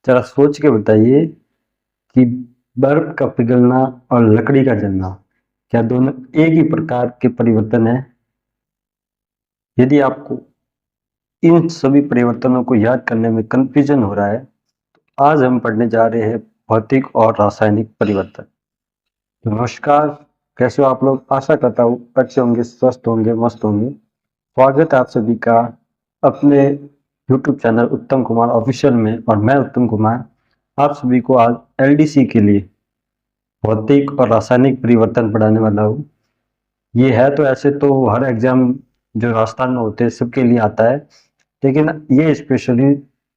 जरा सोच के बताइए कि बर्फ का पिघलना और लकड़ी का जलना क्या दोनों एक ही प्रकार के परिवर्तन हैं? यदि आपको इन सभी परिवर्तनों को याद करने में कंफ्यूजन हो रहा है, तो आज हम पढ़ने जा रहे हैं भौतिक और रासायनिक परिवर्तन। तो नमस्कार, कैसे हो आप लोग? आशा करता हूँ अच्छे होंगे, स्वस्थ होंगे, मस्त होंगे। स्वागत है आप सभी का अपने YouTube चैनल उत्तम कुमार ऑफिशियल में, और मैं उत्तम कुमार आप सभी को आज एलडीसी के लिए भौतिक और रासायनिक परिवर्तन पढ़ाने वाला हूँ। ये है तो ऐसे तो हर एग्जाम जो राजस्थान में होते हैं सबके लिए आता है, लेकिन ये स्पेशली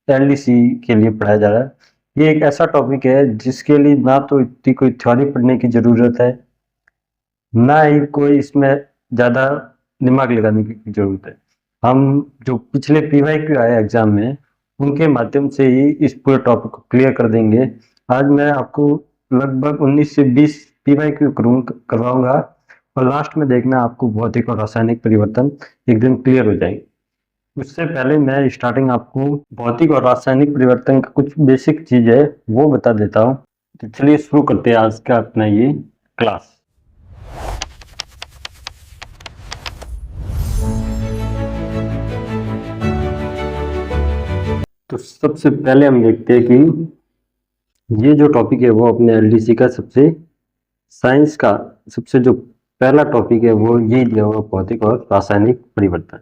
एलडीसी के लिए पढ़ाया जा रहा है। ये एक ऐसा टॉपिक है जिसके लिए ना तो इतनी कोई थ्योरी पढ़ने की जरूरत है, ना ही कोई इसमें ज्यादा दिमाग लगाने की जरूरत है। हम जो पिछले पीवाईक्यू आए एग्जाम में उनके माध्यम से ही इस पूरे टॉपिक को क्लियर कर देंगे। आज मैं आपको लगभग 19 से 20 पीवाईक्यू करवाऊंगा, और लास्ट में देखना आपको भौतिक और रासायनिक परिवर्तन एकदम क्लियर हो जाएंगे। उससे पहले मैं स्टार्टिंग आपको भौतिक और रासायनिक परिवर्तन का कुछ बेसिक चीज है वो बता देता हूँ। तो चलिए शुरू करते हैं आज का अपना ये क्लास। तो सबसे पहले हम देखते हैं कि ये जो टॉपिक है वो अपने एलडीसी का साइंस का सबसे जो पहला टॉपिक है वो ये दिया हुआ, भौतिक और रासायनिक परिवर्तन।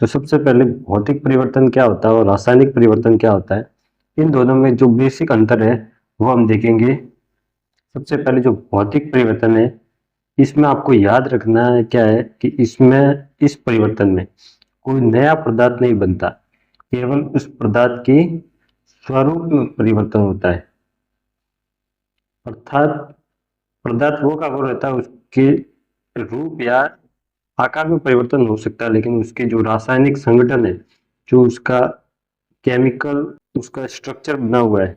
तो सबसे पहले भौतिक परिवर्तन क्या होता है और रासायनिक परिवर्तन क्या होता है, इन दोनों में जो बेसिक अंतर है वो हम देखेंगे। सबसे पहले जो भौतिक परिवर्तन है, इसमें आपको याद रखना है क्या है कि इसमें इस परिवर्तन में कोई नया पदार्थ नहीं बनता, केवल उस पदार्थ की स्वरूप में परिवर्तन होता है। अर्थात पदार्थ वो का वो रहता है, उसके रूप या आकार में परिवर्तन हो सकता है, लेकिन उसके जो रासायनिक संगठन है, जो उसका केमिकल, उसका स्ट्रक्चर बना हुआ है,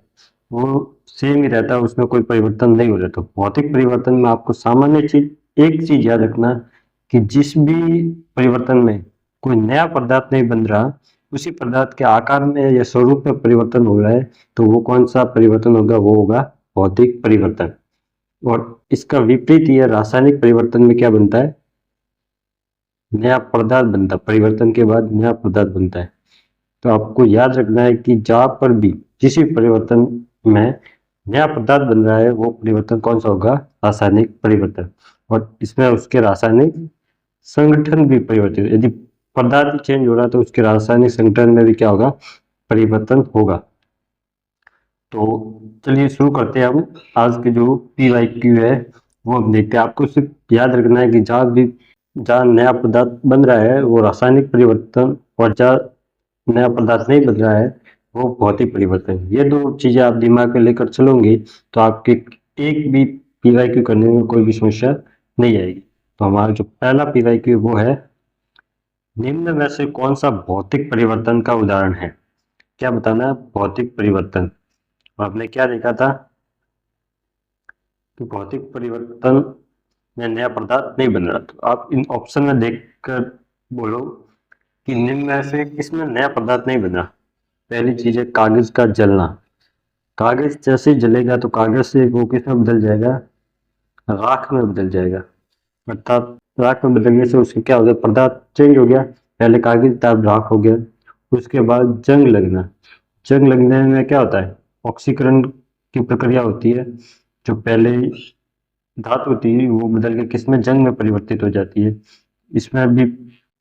वो सेम ही रहता है, उसमें कोई परिवर्तन नहीं हो रहा। तो भौतिक परिवर्तन में आपको सामान्य चीज एक चीज याद रखना कि जिस भी परिवर्तन में कोई नया पदार्थ नहीं बन रहा, उसी पदार्थ के आकार में या स्वरूप में परिवर्तन हो रहा है, तो वो कौन सा परिवर्तन होगा? वो होगा भौतिक परिवर्तन। और इसका विपरीत ये रासायनिक परिवर्तन में क्या बनता है? नया पदार्थ बनता है, परिवर्तन के बाद नया पदार्थ बनता है। तो आपको याद रखना है कि जहां पर भी किसी परिवर्तन में नया पदार्थ बन रहा है, वो परिवर्तन कौन सा होगा? रासायनिक परिवर्तन। और इसमें उसके रासायनिक संगठन भी परिवर्तित, यदि पदार्थ चेंज हो रहा है तो उसके रासायनिक संगठन में भी क्या होगा? परिवर्तन होगा। तो चलिए शुरू करते हैं हम आज के जो पीवाईक्यू है वो हम देखते हैं। आपको सिर्फ याद रखना है कि जहाँ नया पदार्थ बन रहा है वो रासायनिक परिवर्तन, और जहाँ नया पदार्थ नहीं बन रहा है वो भौतिक परिवर्तन। ये दो चीजें आप दिमाग में लेकर चलोगे तो आपके एक भी पीवाईक्यू करने में कोई भी समस्या नहीं आएगी। तो हमारा जो पहला पीवाईक्यू वो है, निम्न में से कौन सा भौतिक परिवर्तन का उदाहरण है? क्या बताना है? भौतिक परिवर्तन। आपने क्या देखा था कि भौतिक परिवर्तन में नया पदार्थ नहीं बन रहा, तो आप इन ऑप्शन में देखकर बोलो कि निम्न में से किसमें नया पदार्थ नहीं बना। पहली चीज है कागज का जलना। कागज जैसे ही जलेगा तो कागज से वो किसमें बदल जाएगा? राख में बदल जाएगा। अर्थात राख में बदलने से उसके क्या हो गया? पदार्थ चेंज हो गया। पहले कागज था, अब राख हो गया। उसके बाद जंग लगना। जंग लगने में क्या होता है? ऑक्सीकरण की प्रक्रिया होती है। जो पहले धातु होती है वो बदल के किसमें? जंग में परिवर्तित हो जाती है। इसमें भी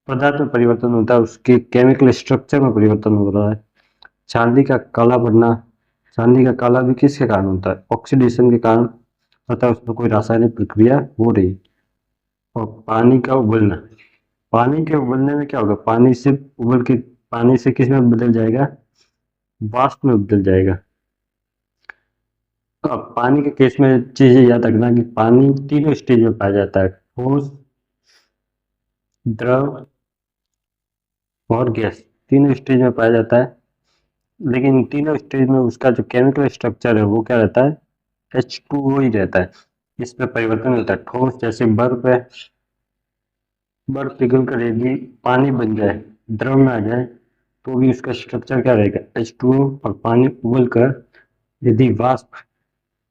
पदार्थ में परिवर्तन होता है, उसके केमिकल स्ट्रक्चर में परिवर्तन हो रहा है। चांदी का काला पड़ना। चांदी का काला भी किसके कारण होता है? ऑक्सीडेशन के कारण, अर्थात उसमें कोई रासायनिक प्रक्रिया हो रही। और पानी का उबलना। पानी के उबलने में क्या होगा? पानी से उबल के पानी से किस में बदल जाएगा? वाष्प में बदल जाएगा। अब पानी के केस में चीजें याद रखना कि पानी तीनों स्टेज में पाया जाता है, ठोस, द्रव और गैस। तीनों स्टेज में पाया जाता है, लेकिन तीनों स्टेज में उसका जो केमिकल स्ट्रक्चर है वो क्या रहता है? H2O ही रहता है। इसमें परिवर्तन होता है। ठोस जैसे बर्फ है, बर्फ पिघल कर यदि पानी बन जाए, द्रव में आ जाए, तो भी उसका स्ट्रक्चर क्या रहेगा? H2O। और पानी उबल कर यदि वाष्प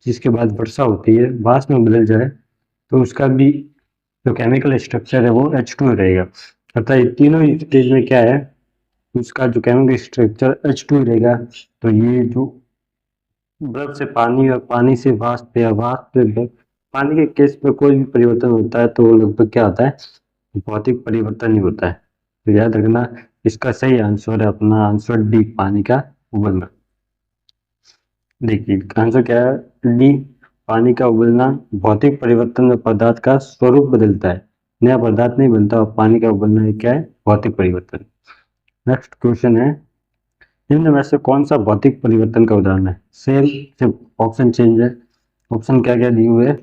जिसके बाद वर्षा होती है वाष्प में बदल जाए तो उसका भी जो केमिकल स्ट्रक्चर है वो H2 रहेगा। अर्थात ये तीनों स्टेज में क्या है, उसका जो केमिकल स्ट्रक्चर H2 रहेगा। तो ये जो बर्फ से पानी और पानी से वाष्प या वाष्प से बर्फ, पानी के केस में कोई भी परिवर्तन होता है तो लगभग क्या होता है, भौतिक परिवर्तन ही होता है। तो याद रखना इसका सही आंसर है अपना आंसर डी, पानी का उबलना। देखिए आंसर क्या है, डी, पानी का उबलना। भौतिक परिवर्तन में पदार्थ का स्वरूप बदलता है, नया पदार्थ नहीं बनता, और पानी का उबलना ये क्या है, भौतिक परिवर्तन। नेक्स्ट क्वेश्चन है, निम्न में से कौन सा भौतिक परिवर्तन का उदाहरण है। सेम सिर्फ ऑप्शन चेंज है। ऑप्शन क्या क्या दिए हुए,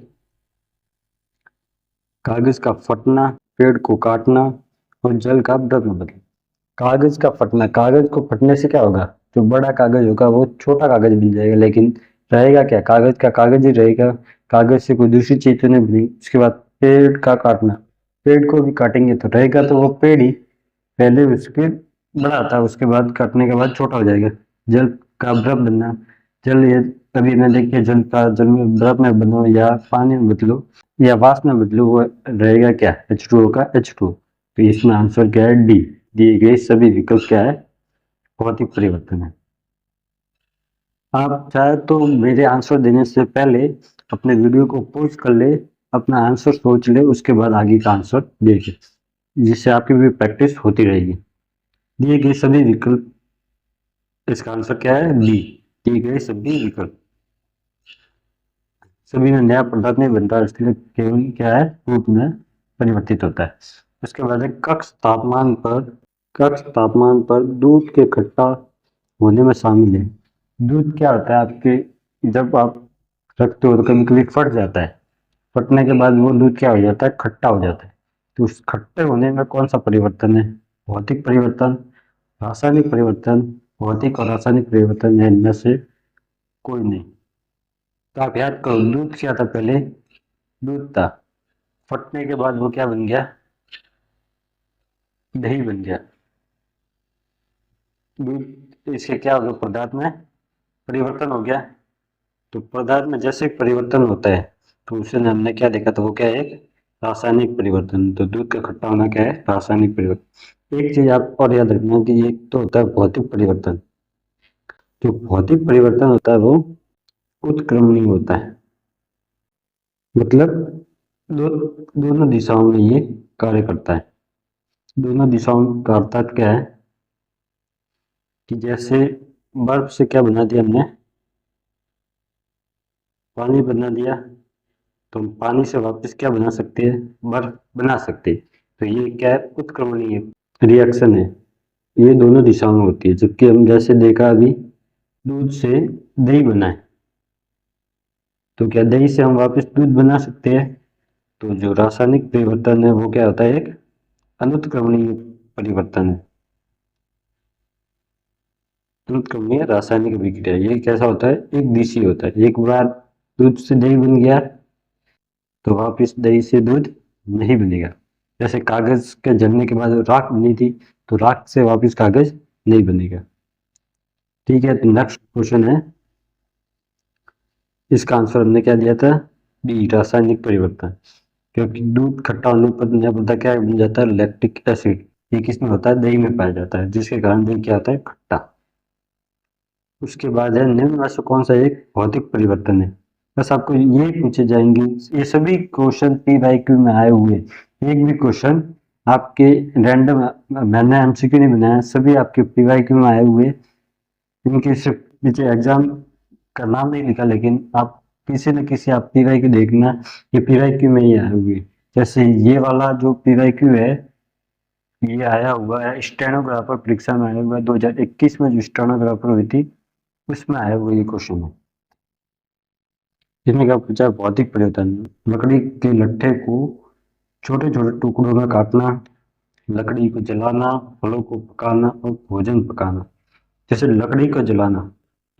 कागज का फटना, पेड़ को काटना और जल का द्रव में बदलना। कागज का फटना, कागज को फटने से क्या होगा, जो बड़ा कागज होगा वो छोटा कागज बन जाएगा, लेकिन रहेगा क्या, कागज का कागज ही रहेगा, कागज से कोई दूसरी चीज तो नहीं बनी। उसके बाद पेड़ का काटना, पेड़ को भी काटेंगे तो रहेगा तो वो पेड़ ही, पहले उसके बड़ा था उसके बाद काटने के बाद छोटा हो जाएगा। जल का द्रव बनना, जल ये कभी न देखिए जल का जल में द्रव में बदलो या पानी में बदलो या वाष्प में बदलो, वो रहेगा क्या, H2O का H2O। तो इसमें आंसर क्या है, डी, दिए गए सभी विकल्प क्या है, भौतिक परिवर्तन है। आप चाहे तो मेरे आंसर देने से पहले अपने वीडियो को पॉज कर ले, अपना आंसर सोच ले, उसके बाद आगे का आंसर देखे, जिससे आपकी भी प्रैक्टिस होती रहेगी। दिए गए सभी विकल्प, इसका आंसर क्या है, डी, दिए गए सभी विकल्प। सभी में नया पदार्थ नहीं बनता, इसलिए केवल क्या है, रूप में परिवर्तित होता है। उसके बाद है कक्ष तापमान पर दूध के खट्टा होने में शामिल है। दूध क्या होता है आपके, जब आप रखते हो तो कभी कभी फट जाता है, फटने के बाद वो दूध क्या हो जाता है, खट्टा हो जाता है। तो उस खट्टे होने में कौन सा परिवर्तन है, भौतिक परिवर्तन, रासायनिक परिवर्तन, भौतिक और रासायनिक परिवर्तन है, इनमें से कोई नहीं। तो आप याद करो, दूध क्या था पहले, दूध था, फटने के बाद वो क्या बन गया, दही बन गया। दूध इसके क्या हो गया, पदार्थ में परिवर्तन हो गया। तो पदार्थ में जैसे परिवर्तन होता है तो उसे हमने क्या देखा था, वो क्या है, एक रासायनिक परिवर्तन। तो दूध का खट्टा होना क्या है, रासायनिक परिवर्तन। एक चीज आप और याद रखना कि एक तो होता है भौतिक परिवर्तन, जो भौतिक परिवर्तन होता है वो उत्क्रमणीय होता है, मतलब दो, दोनों दिशाओं में ये कार्य करता है। दोनों दिशाओं का अर्थात क्या है कि जैसे बर्फ से क्या बना दिया हमने, पानी बना दिया, तो हम पानी से वापस क्या बना सकते हैं, बर्फ बना सकते हैं। तो ये क्या है, उत्क्रमणीय रिएक्शन है, ये दोनों दिशाओं में होती है। जबकि हम जैसे देखा अभी, दूध से दही बना है, तो क्या दही से हम वापस दूध बना सकते हैं। तो जो रासायनिक परिवर्तन है वो क्या होता है, एक अनुत्क्रमणीय परिवर्तन है, अनुत्क्रमणीय रासायनिक अभिक्रिया। ये कैसा होता है, एक दिशीय होता है। एक बार दूध से दही बन गया तो वापिस दही से दूध नहीं बनेगा। जैसे कागज के जलने के बाद राख बनी थी, तो राख से वापिस कागज नहीं बनेगा। ठीक है, तो नेक्स्ट क्वेश्चन है, इसका आंसर हमने क्या दिया था, डी, रासायनिक परिवर्तन। क्योंकि दूध खट्टा होने पर नया पदार्थ क्या बन जाता है, लैक्टिक एसिड। ये किसमें होता है, दही में पाया जाता है, जिसके कारण दही क्या होता है, खट्टा। उसके बाद है, निम्न में से कौन सा एक भौतिक परिवर्तन है। बस आपको ये पूछे जाएंगे, ये सभी क्वेश्चन PYQ में आए हुए, एक भी क्वेश्चन आपके रैंडम, मैंने MCQ नहीं बनाया, सभी आपके PYQ में आए हुए। इनके सिर्फ नीचे एग्जाम का नाम नहीं लिखा, लेकिन आप किसी न किसी आप PYQ देखना, ये PYQ में ही आए हुए। जैसे ये वाला जो PYQ है, ये आया हुआ है स्टेनोग्राफर परीक्षा में आया हुआ है, 2021 में जो स्टेनोग्राफर हुई थी उसमें आया हुआ ये क्वेश्चन है। जिसमें क्या पूछा है, भौतिक परिवर्तन, लकड़ी के लट्ठे को छोटे छोटे टुकड़ों में काटना, लकड़ी को जलाना, फलों को पकाना और भोजन पकाना। जैसे लकड़ी को जलाना,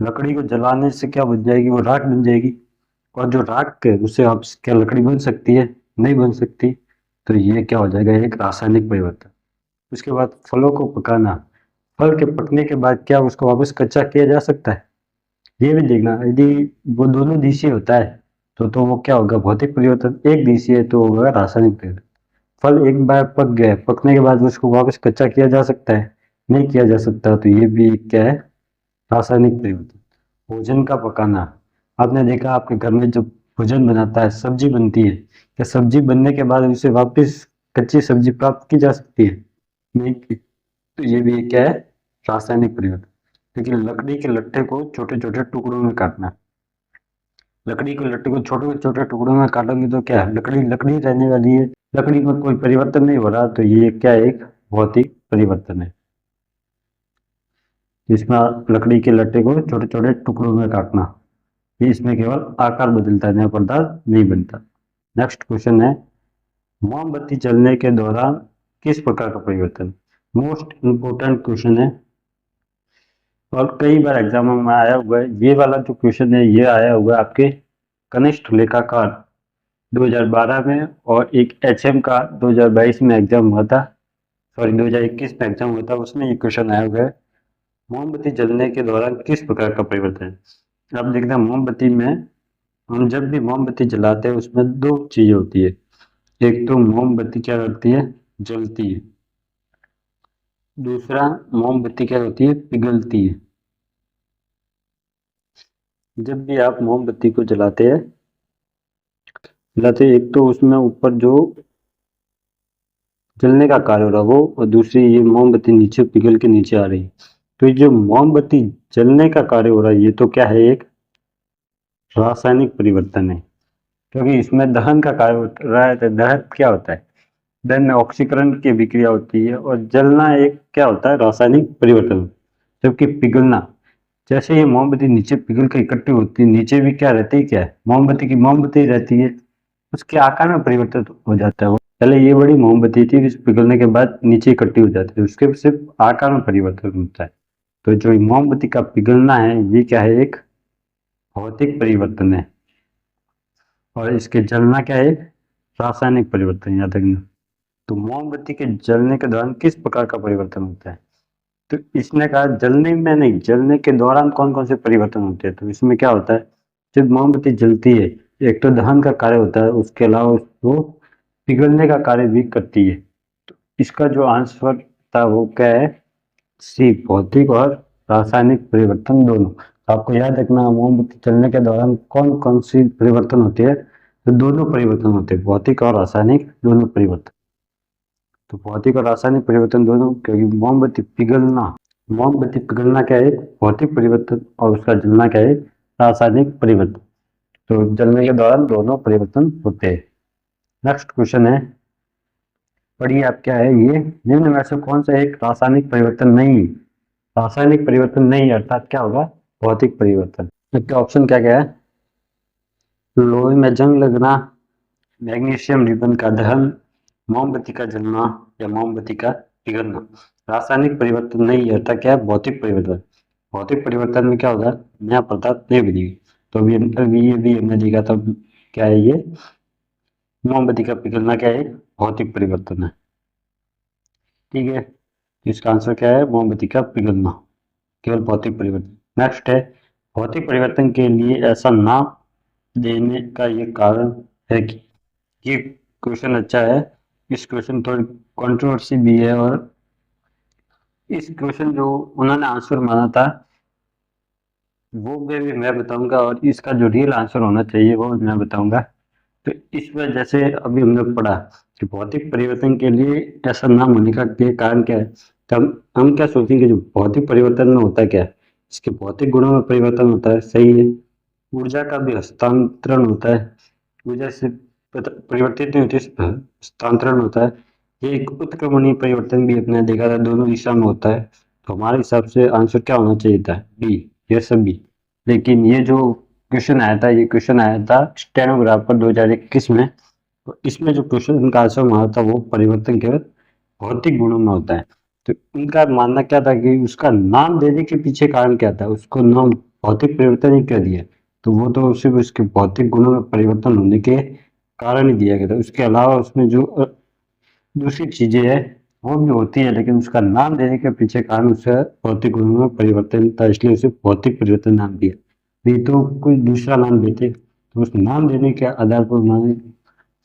लकड़ी को जलाने से क्या बन जाएगी, वो राख बन जाएगी, और जो राख है उससे आप क्या लकड़ी बन सकती है, नहीं बन सकती। तो ये क्या हो जाएगा, एक रासायनिक परिवर्तन। उसके बाद फलों को पकाना, फल के पकने के बाद क्या उसको वापस कच्चा किया जा सकता है, ये भी देखना, यदि वो दोनों दिशीय होता है तो वो क्या होगा, भौतिक परिवर्तन। एक दिशीय है तो होगा रासायनिक परिवर्तन। फल एक बार पक गया, पकने के बाद उसको वापस कच्चा किया जा सकता है? नहीं किया जा सकता, तो ये भी क्या है, रासायनिक परिवर्तन। भोजन का पकाना, आपने देखा आपके घर में जब भोजन बनाता है, सब्जी बनती है, क्या सब्जी बनने के बाद उसे वापस कच्ची सब्जी प्राप्त की जा सकती है? नहीं की। तो ये भी क्या है, रासायनिक परिवर्तन। लेकिन लकड़ी के लट्ठे को छोटे छोटे टुकड़ों में काटना, लकड़ी के लट्ठे को छोटे छोटे टुकड़ों में काटेंगे तो क्या है, लकड़ी लकड़ी रहने वाली है, लकड़ी में कोई परिवर्तन नहीं हो रहा, तो ये क्या है, एक भौतिक परिवर्तन है। इसमें लकड़ी के लट्ठे को छोटे छोटे टुकड़ों में काटना, ये इसमें केवल आकार बदलता है, नया पदार्थ नहीं बनता। नेक्स्ट क्वेश्चन है, मोमबत्ती जलने के दौरान किस प्रकार का परिवर्तन? मोस्ट इंपोर्टेंट क्वेश्चन है और कई बार एग्जामों में आया हुआ है। ये वाला जो क्वेश्चन है ये आया हुआ है आपके कनिष्ठ लेखाकार 2012 में, और एक एचएम का 2022 में एग्जाम हुआ था, सॉरी 2021 में एग्जाम हुआ था, उसमें ये क्वेश्चन आया हुआ है, मोमबत्ती जलने के दौरान किस प्रकार का परिवर्तन है। अब देखते हैं, मोमबत्ती में हम जब भी मोमबत्ती जलाते हैं उसमें दो चीजें होती है, एक तो मोमबत्ती क्या करती है, जलती है, दूसरा मोमबत्ती क्या होती है, पिघलती है। जब भी आप मोमबत्ती को जलाते एक तो उसमें ऊपर जो जलने का कार्य हो रहा है वो, और दूसरी ये मोमबत्ती नीचे पिघल के नीचे आ रही है। तो ये जो मोमबत्ती जलने का कार्य हो रहा है ये तो क्या है, एक रासायनिक परिवर्तन है, क्योंकि इसमें दहन का कार्य हो रहा है। तो दहन क्या होता है, दहन में ऑक्सीकरण की विक्रिया होती है, और जलना एक क्या होता है, रासायनिक परिवर्तन। जबकि पिघलना, जैसे ये मोमबत्ती नीचे पिघल कर इकट्ठी होती है, नीचे भी क्या रहती है, क्या है, मोमबत्ती की मोमबत्ती रहती है, उसके आकार में परिवर्तन हो जाता है। वो पहले ये बड़ी मोमबत्ती थी, इस पिघलने के बाद नीचे इकट्ठी हो जाती है, उसके सिर्फ आकार में परिवर्तन होता है। तो जो मोमबत्ती का पिघलना है ये क्या है, एक भौतिक परिवर्तन है, और इसके जलना क्या है, रासायनिक परिवर्तन, याद रखना। तो मोमबत्ती के जलने के दौरान किस प्रकार का परिवर्तन होता है, तो इसने कहा जलने में नहीं, जलने के दौरान कौन कौन से परिवर्तन होते हैं। तो इसमें क्या होता है, जब मोमबत्ती जलती है, एक तो दहन का कार्य होता है, उसके अलावा उसको पिघलने का कार्य भी करती है। तो इसका जो आंसर था वो क्या है, सी, भौतिक और रासायनिक परिवर्तन दोनों। तो आपको याद रखना, मोमबत्ती जलने के दौरान कौन कौन सी परिवर्तन होती है, तो दोनों परिवर्तन होते हैं, भौतिक और रासायनिक दोनों परिवर्तन। तो भौतिक और रासायनिक परिवर्तन दोनों, क्योंकि मोमबत्ती पिघलना क्या है, भौतिक परिवर्तन, और उसका जलना क्या है, रासायनिक परिवर्तन। तो जलने के दौरान दोनों परिवर्तन होते हैं। नेक्स्ट क्वेश्चन है, पढ़िए आप, क्या है ये, निम्न में से कौन सा एक रासायनिक परिवर्तन नहीं, रासायनिक परिवर्तन नहीं अर्थात क्या होगा, भौतिक परिवर्तन। इसका ऑप्शन क्या क्या है, लोहे में जंग लगना, मैग्नीशियम रिबन का दहन, मोमबत्ती का जलना, या मोमबत्ती का पिघलना। रासायनिक परिवर्तन नहीं अर्थात क्या है, भौतिक परिवर्तन। भौतिक परिवर्तन में क्या होगा, नया पदार्थ नहीं बनेगी। तो अभी ये भी हमने देखा था, क्या है ये, मोमबत्ती का पिघलना क्या है, भौतिक परिवर्तन है। ठीक है, इसका आंसर क्या है, मोमबत्ती का पिघलना केवल भौतिक परिवर्तन। नेक्स्ट है, भौतिक परिवर्तन के लिए ऐसा नाम देने का ये कारण है कि, ये क्वेश्चन अच्छा है, इस क्वेश्चन थोड़ी कंट्रोवर्सी भी है, और इस क्वेश्चन जो उन्होंने आंसर माना था वो भी मैं बताऊंगा, और इसका जो रियल आंसर होना चाहिए वो मैं बताऊंगा। तो इस वजह, जैसे अभी हमने पढ़ा कि भौतिक परिवर्तन के लिए ऐसा नाम होने का के कारण क्या है, तो हम क्या सोचेंगे, जो भौतिक परिवर्तन में होता है क्या है, इसके भौतिक गुणों में परिवर्तन होता है, सही है। ऊर्जा का भी हस्तांतरण होता है, ऊर्जा से परिवर्तित नहीं होती, हस्तांतरण होता है। ये एक उत्क्रमणीय परिवर्तन भी अपने देखा था, दोनों दिशा में होता है। तो हमारे हिसाब से आंसर क्या होना चाहिए था, बी, ये सब बी। लेकिन ये जो क्वेश्चन आया था, ये क्वेश्चन आया था स्टेनोग्राफर 2021 में, तो इसमें जो क्वेश्चन उनका आंसर माना था वो परिवर्तन केवल भौतिक गुणों में होता है। तो उनका मानना क्या था कि उसका नाम देने के पीछे कारण क्या था, उसको नाम भौतिक परिवर्तन ही क्यों दिया, तो वो तो सिर्फ उसके भौतिक गुणों में परिवर्तन होने के कारण ही दिया गया था। उसके अलावा उसमें जो दूसरी चीजें है वो भी होती है, लेकिन उसका नाम देने के पीछे कारण उसका भौतिक गुणों में परिवर्तन था, इसलिए उसे भौतिक परिवर्तन नाम दिया। भी तो कोई दूसरा नाम देते, तो उस नाम देने के आधार पर उन्होंने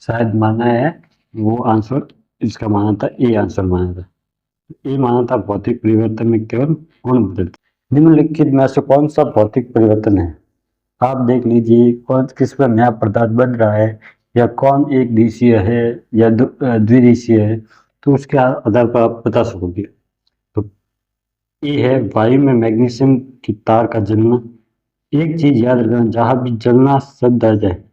शायद माना है वो आंसर, इसका माना था ए आंसर माना था। ये माना था भौतिक परिवर्तन में केवल गुण बदलते। निम्नलिखित में से कौन सा भौतिक परिवर्तन है? आप देख लीजिए कौन किस पर नया पदार्थ बन रहा है, या कौन एक दिशीय है या द्विदिशीय है, तो उसके आधार पर आप बता सकोगे। तो ये है वायु में मैग्नीशियम की तार का जलना। एक चीज याद रखना, जहां भी जलना शब्द आ जाए,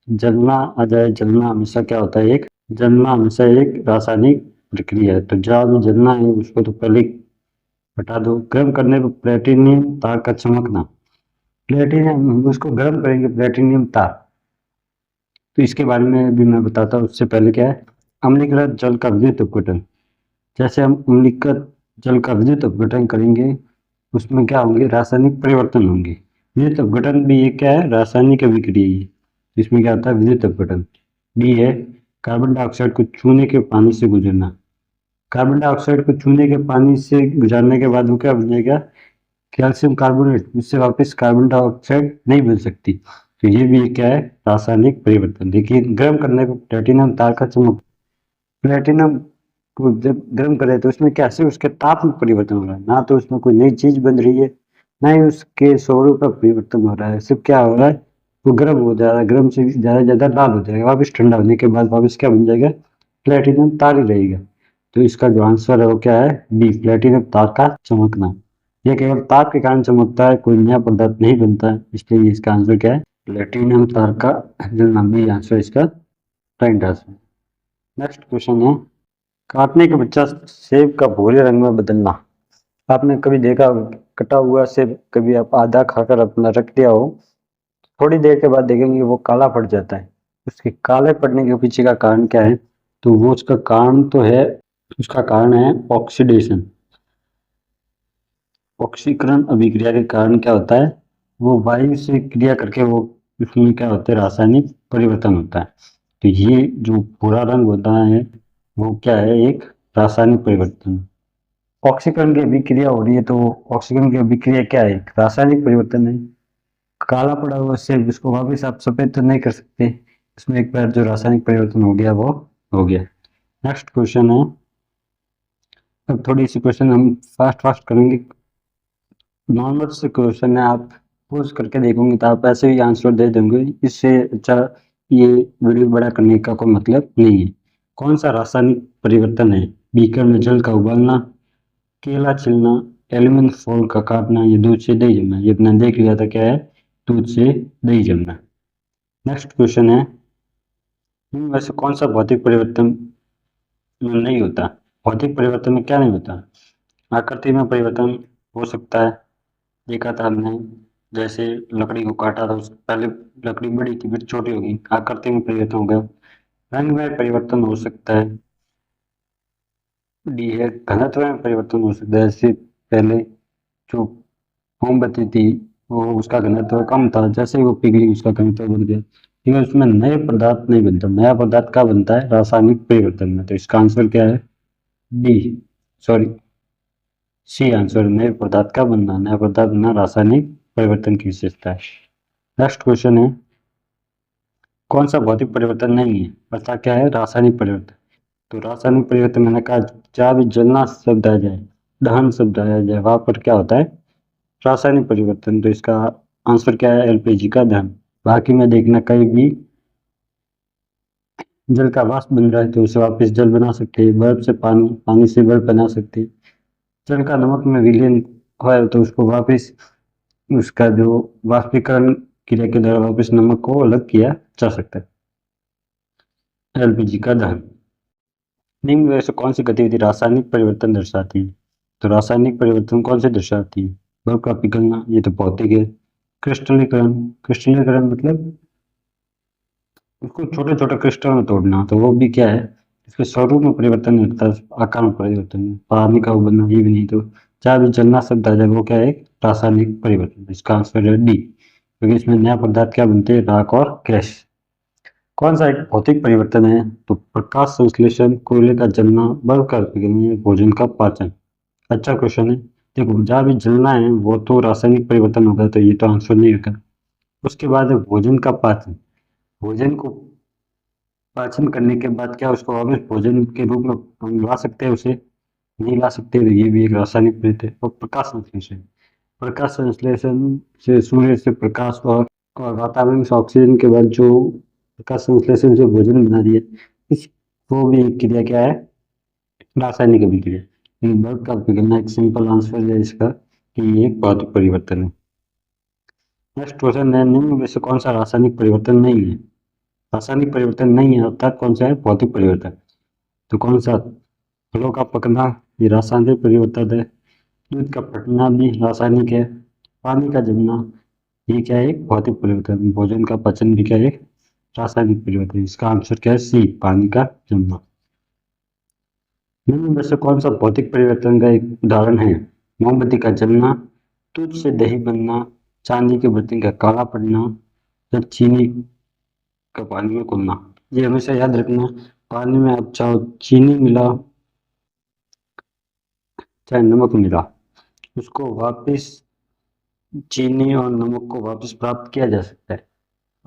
जलना आ जाए, जलना हमेशा क्या होता है, एक जलना हमेशा एक रासायनिक प्रक्रिया है। तो जहाँ भी जलना है उसको तो पहले हटा दो। गर्म करने पर प्लेटिनियम तार का चमकना, प्लेटिनियम उसको गर्म करेंगे प्लेटिनियम तार, तो इसके बारे में भी मैं बताता हूँ। उससे पहले क्या है, अम्लीकृत जल का विद्युत अपघटन। जैसे हम अम्लीकृत जल का विद्युत अपघटन करेंगे, उसमें क्या होंगे, रासायनिक परिवर्तन होंगे। विद्युत अपघटन भी ये क्या है, रासायनिक अभिक्रिया ही है। इसमें क्या होता है, विद्युत अपघटन। बी है कार्बन डाइऑक्साइड को छूने के पानी से गुजरना। कार्बन डाइऑक्साइड को छूने के पानी से गुजरने के बाद वो क्या बन जाएगा, कैल्शियम कार्बोनेट, उससे वापस कार्बन डाइऑक्साइड नहीं बन सकती। तो ये भी क्या है, रासायनिक परिवर्तन। देखिए गर्म करने पर प्लेटिनम तार का चमक, प्लेटिनम को जब गर्म करे तो उसमें क्या है, उसके ताप में परिवर्तन हो रहा है, ना तो उसमें कोई नई चीज बन रही है, ना ही उसके स्वरूप का परिवर्तन हो रहा है। सिर्फ क्या हो रहा है, वो गर्म हो जा रहा है, गर्म से ज्यादा लाल हो जाएगा, वापस ठंडा होने के बाद वापस क्या बन जाएगा, प्लेटिनम तार ही रहेगा। तो इसका जो आंसर है वो क्या है, बी, प्लेटिनम तार का चमकना। यह केवल ताप के कारण चमकता है, कोई नया पदार्थ नहीं बनता है, इसलिए इसका आंसर क्या है, प्लेटिनम तार का जलना। बी आंसर इसका राइट आंसर। नेक्स्ट क्वेश्चन है, काटने के पश्चात सेब का भूरे रंग में बदलना। आपने कभी देखा कटा हुआ सेब कभी आप आधा खाकर अपना रख दिया हो, थोड़ी देर के बाद देखेंगे वो काला पड़ जाता है। उसके काले पड़ने के पीछे का कारण क्या है, तो वो उसका कारण तो है, उसका कारण है ऑक्सीडेशन। ऑक्सीकरण अभिक्रिया के कारण क्या होता है, वो वायु से क्रिया करके वो उसमें क्या होता है, रासायनिक परिवर्तन होता है। तो ये जो भूरा रंग होता है वो क्या है, एक रासायनिक परिवर्तन। ऑक्सीकरण की अभिक्रिया हो रही है, तो ऑक्सीकरण की अभिक्रिया क्या है, रासायनिक परिवर्तन है। काला पड़ा हुआ सेब, उसको वापस आप सफेद तो नहीं कर सकते, इसमें एक बार जो रासायनिक परिवर्तन हो गया वो हो गया। नेक्स्ट क्वेश्चन है, अब थोड़ी सी क्वेश्चन हम फास्ट फास्ट करेंगे, नॉर्मल से क्वेश्चन है, आप पोज करके देखोगे तो आप ऐसे ही आंसर दे देंगे, इससे अच्छा ये वीडियो बड़ा करने का कोई मतलब नहीं है। कौन सा रासायनिक परिवर्तन है, बीकर में जल का उबालना, केला छिलना, एल्यूमिनियम फोil का काटना, या दूध से दही जमना। ये अपने देख लिया था क्या है, दूध से दही जमना। नेक्स्ट क्वेश्चन है, इनमें वैसे कौन सा भौतिक परिवर्तन में नहीं होता, भौतिक परिवर्तन में क्या नहीं होता, आकृति में परिवर्तन हो सकता है, देखा था हमने, जैसे लकड़ी को काटा था, उस पहले लकड़ी बड़ी थी फिर छोटी होगी, आकृति में परिवर्तन हो गया। रंग में परिवर्तन हो सकता है। डी है घनत्व में परिवर्तन हो सकता है, जैसे पहले जो मोमबत्ती थी वो उसका घनत्व कम था, जैसे ही वो पिघली उसका घनत्व बढ़ गया। ठीक है, उसमें नए पदार्थ नहीं बनता, नया पदार्थ क्या बनता है, रासायनिक परिवर्तन में। तो इसका आंसर क्या है, डी, सॉरी सी आंसर, नए पदार्थ का बनना, नया पदार्थ बनना रासायनिक परिवर्तन की विशेषता है। नेक्स्ट क्वेश्चन है, कौन सा भौतिक परिवर्तन नहीं है, बता क्या है, रासायनिक परिवर्तन। तो रासायनिक परिवर्तन मैंने कहा, जहाँ भी जलना शब्द आ जाए, दहन शब्द आ जाए, वहां पर क्या होता है, रासायनिक परिवर्तन। तो इसका आंसर क्या है, एलपीजी का दहन। बाकी में देखना कहीं भी जल का वाष्प बन रहा है तो उसे वापस जल बना सकते हैं, बर्फ से पानी, पानी से बर्फ बना सकते हैं। जल का नमक में विलीन हुआ है तो उसको वापस उसका जो वाष्पीकरण क्रिया के द्वारा वापस नमक को अलग किया जा सकता है, एलपीजी का दहन। निम्न में से कौन सी गतिविधि रासायनिक परिवर्तन दर्शाती है, तो रासायनिक परिवर्तन कौन से दर्शाती है, बर्फ का पिघलना, ये तो भौतिक है। क्रिस्टलीकरण, क्रिस्टलीकरण मतलब उसको छोटे छोटे क्रिस्टल में तोड़ना, तो वो भी क्या है, इसके स्वरूप में परिवर्तन नहीं होता, आकार में परिवर्तन नहीं, पानी का उबलना ये भी नहीं। तो चाहे भी जलना शब्द आ जाए वो क्या है, एक रासायनिक परिवर्तन। इसका आंसर है डी, क्योंकि इसमें नया पदार्थ क्या बनते हैं, राख और गैस। कौन सा एक भौतिक परिवर्तन है, तो प्रकाश संश्लेषण, कोयले का जलना, बर्फ का पिघलना, भोजन का पाचन। अच्छा क्वेश्चन है, देखो जहाँ भी जलना है वो तो रासायनिक परिवर्तन होगा, तो ये तो आंसर नहीं होगा। उसके बाद है भोजन का पाचन। भोजन को पाचन करने के बाद क्या उसको वापस भोजन के रूप में हम ला सकते हैं, उसे नहीं ला सकते, तो ये भी एक रासायनिक परिवर्तन है। और प्रकाश संश्लेषण। प्रकाश संश्लेषण से सूर्य से प्रकाश और वातावरण से ऑक्सीजन के बाद जो प्रकाश संश्लेषण से भोजन बना दिए, इस वो भी एक क्रिया क्या है, रासायनिक अभिक्रिया। लेकिन बल्ब का पिघलना एक सिंपल आंसर है इसका कि ये एक भौतिक परिवर्तन है। नेक्स्ट क्वेश्चन है, निम्न में से कौन सा रासायनिक परिवर्तन नहीं है। रासायनिक परिवर्तन नहीं है अर्थात कौन सा है, भौतिक परिवर्तन। तो कौन सा, फलों का पकना ये रासायनिक परिवर्तन है। दूध का फटना भी रासायनिक है। पानी का जमना ये क्या है, एक भौतिक परिवर्तन। भोजन का पचन भी क्या है, एक रासायनिक परिवर्तन। इसका आंसर क्या है, सी, पानी का जमना। निम्न में से कौन सा भौतिक परिवर्तन का एक उदाहरण है। मोमबत्ती का जलना, दूध से दही बनना, चांदी के बर्तन का काला पड़ना, या चीनी का पानी में घुलना। ये हमेशा याद रखना, पानी में आप चाहो चीनी मिलाओ चाहे नमक मिला, उसको वापस चीनी और नमक को वापस प्राप्त किया जा सकता है।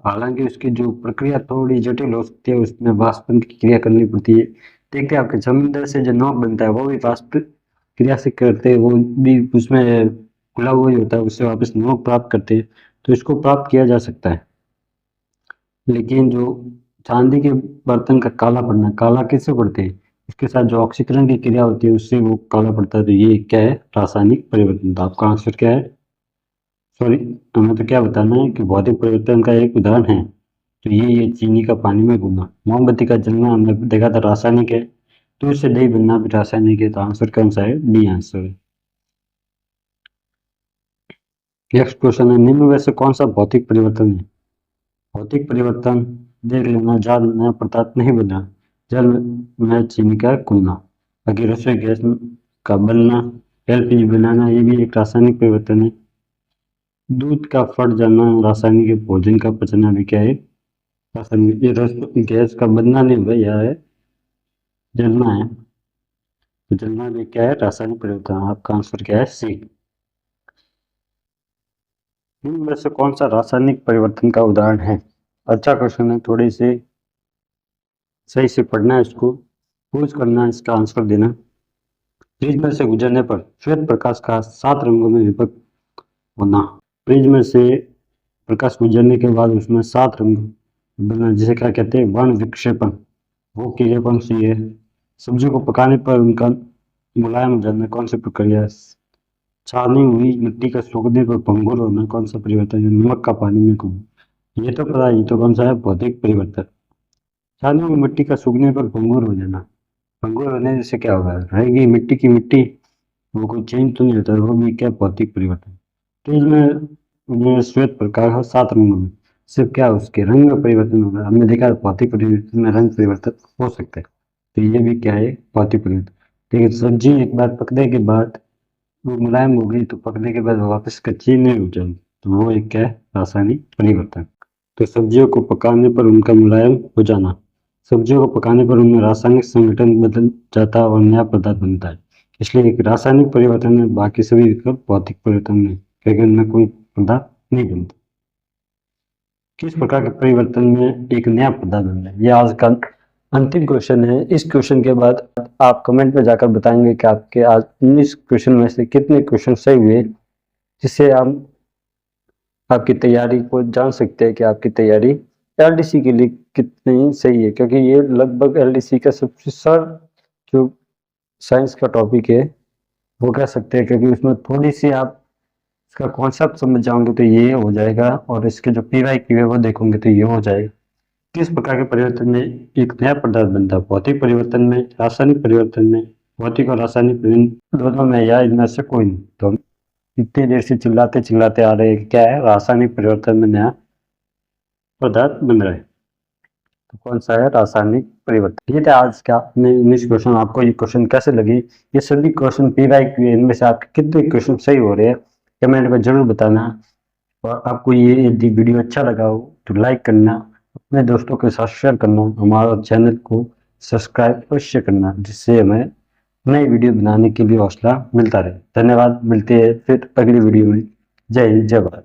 हालांकि उसकी जो प्रक्रिया थोड़ी जटिल हो सकती है, उसमें वाष्पन की क्रिया करनी पड़ती है। देखते हैं आपके समुद्र से जो नमक बनता है वो भी वाष्प क्रिया से करते हैं, वो भी उसमें खुला हुआ ही होता है, उससे वापस नमक प्राप्त करते हैं, तो इसको प्राप्त किया जा सकता है। लेकिन जो चांदी के बर्तन का काला पड़ना, काला किससे पड़ते हैं, इसके साथ जो ऑक्सीकरण की क्रिया होती है उससे वो काला पड़ता है, तो ये क्या है, रासायनिक परिवर्तन। तो आपका आंसर क्या है, सॉरी हमें तो क्या बताना है कि भौतिक परिवर्तन का एक उदाहरण है, तो ये चीनी का पानी में घुलना। मोमबत्ती का जलना हमने देखा था रासायनिक है, तो इससे दही बनना भी रासायनिक है, तो आंसर कौन सा है, डी आंसर है। नेक्स्ट क्वेश्चन है, निम्न में से कौन सा भौतिक परिवर्तन है। भौतिक परिवर्तन, देख लेना, जल नया पदार्थ नहीं बना, जल में चीनी का घुलना, बाकी रसोई गैस का बनना, एलपीजी बनाना, ये भी एक रासायनिक परिवर्तन है। दूध का फट जाना रासायनिक है। भोजन का पचना भी क्या है, रासायनिक। ये गैस का बनना नहीं भैया है, जलना है, तो जलना भी क्या है, रासायनिक परिवर्तन। आपका आंसर क्या है, सी। इनमें से कौन सा रासायनिक परिवर्तन का उदाहरण है। अच्छा क्वेश्चन है, थोड़ी सी सही से पढ़ना है इसको, खोज करना है, इसका आंसर देना। प्रिज्म से गुजरने पर श्वेत प्रकाश का 7 रंगों में विभक्त होना। प्रिज्म से प्रकाश गुजरने के बाद उसमें 7 रंग बनना, जिसे क्या कहते हैं, वर्ण विक्षेपण। वो क्रिया कौन सी है। सब्जी को पकाने पर उनका मुलायम हो जाना, कौन सी प्रक्रिया है। छानी हुई मिट्टी का सूखने पर भंगुर होना, कौन सा परिवर्तन है। नमक का पानी में घुलना, ये तो पता है, ये तो कौन सा है, भौतिक परिवर्तन। छानी हुई मिट्टी का सूखने पर भंगुर हो जाना, भंगुर होने से क्या होगा, रहेगी मिट्टी की मिट्टी, वो कोई चेंज तो नहीं होता, वो भी क्या, भौतिक परिवर्तन। तो इसमें श्वेत प्रकाश और 7 रंगों में सिर्फ क्या, उसके रंग में परिवर्तन होगा। हमने देखा भौतिक परिवर्तन में रंग परिवर्तन हो सकता है, तो ये भी क्या है, भौतिक परिवर्तन। लेकिन सब्जी एक बार पकने के बाद वो मुलायम हो गई, तो पकने के बाद वापस कच्ची नहीं हो जाएगी, तो वो एक क्या है, रासायनिक परिवर्तन। तो सब्जियों को पकाने पर उनका मुलायम हो जाना, सब्जियों को पकाने पर उनमें रासायनिक संगठन बदल जाता है और नया पदार्थ बनता है, इसलिए एक रासायनिक परिवर्तन है। बाकी सभी विकल्प भौतिक परिवर्तन में, क्योंकि उनमें कोई पदार्थ नहीं बनता। किस प्रकार के परिवर्तन में एक नया पदार्थ बनता है, ये आज का अंतिम क्वेश्चन है। इस क्वेश्चन के बाद आप कमेंट में जाकर बताएंगे कि आपके आज 19 क्वेश्चन में से कितने क्वेश्चन सही हुए, जिससे हम आपकी तैयारी को जान सकते हैं कि आपकी तैयारी एलडीसी के लिए कितनी सही है, क्योंकि ये लगभग एलडीसी का सबसे सरल जो साइंस का टॉपिक है वो कह सकते हैं, क्योंकि उसमें थोड़ी सी आप इसका कॉन्सेप्ट समझ जाओगे तो ये हो जाएगा, और इसके जो पीवाई क्यू है वो देखोगे तो ये हो जाएगा। किस प्रकार के परिवर्तन में एक नया पदार्थ बनता है, भौतिक परिवर्तन में, रासायनिक परिवर्तन में, भौतिक और रासायनिक दोनों में, या इनमें से कोई नहीं। तो हम इतनी देर से चिल्लाते चिल्लाते आ रहे हैं कि क्या है, रासायनिक परिवर्तन में नया पदार्थ बन रहा है, तो कौन सा है, रासायनिक परिवर्तन। ये था आज का इंग्लिश क्वेश्चन। आपको ये क्वेश्चन कैसे लगी, ये सभी क्वेश्चन पीवाई क्यू, इनमें से आपके कितने क्वेश्चन सही हो रहे हैं कमेंट में जरूर बताना। और आपको ये यदि वीडियो अच्छा लगा हो तो लाइक करना, अपने दोस्तों के साथ शेयर करना, हमारा चैनल को सब्सक्राइब अवश्य करना, जिससे हमें नई वीडियो बनाने के लिए हौसला मिलता रहे। धन्यवाद, मिलते हैं फिर अगली वीडियो में। जय हिंद, जय भारत।